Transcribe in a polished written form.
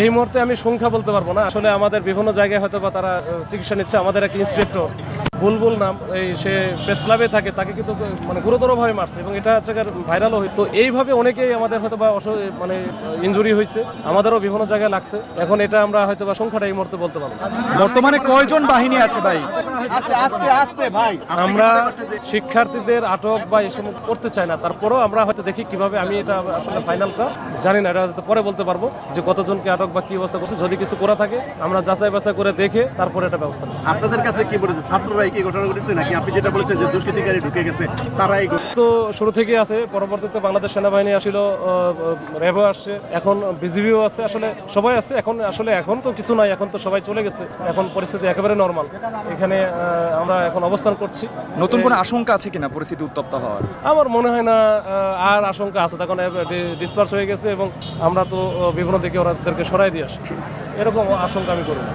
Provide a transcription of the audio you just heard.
এই মুহূর্তে আমি সংখ্যা বলতে পারবো না, আসলে আমাদের বিভিন্ন জায়গায় হয়তো বা তারা চিকিৎসা নিচ্ছে। আমাদের এক ইন্সপেক্টর বুলবুল নাম, এই সে প্রেস ক্লাবে থাকে, তাকে কিন্তু মানে গুরুতরভাবে মারছে এবং এটা হচ্ছে ভাইরালও হয়েছে। তো এইভাবে অনেকেই আমাদের হয়তো বা মানে ইনজুরি হয়েছে, আমাদেরও বিভিন্ন জায়গায় লাগছে। এখন এটা আমরা হয়তো বা সংখ্যাটা এই মুহূর্তে বলতে পারবো। বর্তমানে কয়জন বাহিনী আছে ভাই? আমরা শিক্ষার্থীদের আটক বা এসব করতে চাই না, তারপরেও আমরা হয়তো দেখি কিভাবে। আমি এটা আসলে ফাইনালটা জানি না, এটা হয়তো পরে বলতে পারবো যে কতজনকে আটক বা কি অবস্থা করছে। যদি কিছু করা থাকে আমরা যাচাই বাছাই করে দেখে তারপরে এটা ব্যবস্থা নেব। আপনাদের কাছে কি বলেছে, ছাত্ররাই কি ঘটনা ঘটেছে নাকি আপনি যেটা বলেছেন যে দুষ্কৃতিকারী ঢুকে গেছে তারাই? তো শুরু থেকেই আছে, পরবর্তীতে বাংলাদেশ সেনাবাহিনী আসছিল, র্যাবও আসছে, এখন বিজিবিও আছে, আসলে সবাই আছে। এখন তো কিছু নাই, এখন তো সবাই চলে গেছে, এখন পরিস্থিতি একেবারে নরমাল। এখানে আমরা এখন অবস্থান করছি। নতুন কোনো আশঙ্কা আছে কিনা পরিস্থিতি উত্তপ্ত হওয়ার? আমার মনে হয় না আর আশঙ্কা আছে, তখন ডিসপার্স হয়ে গেছে এবং আমরা তো বিভিন্ন দিকে ওদেরকে সরাই দিয়ে আসি, এরকম আশঙ্কা আমি করি না।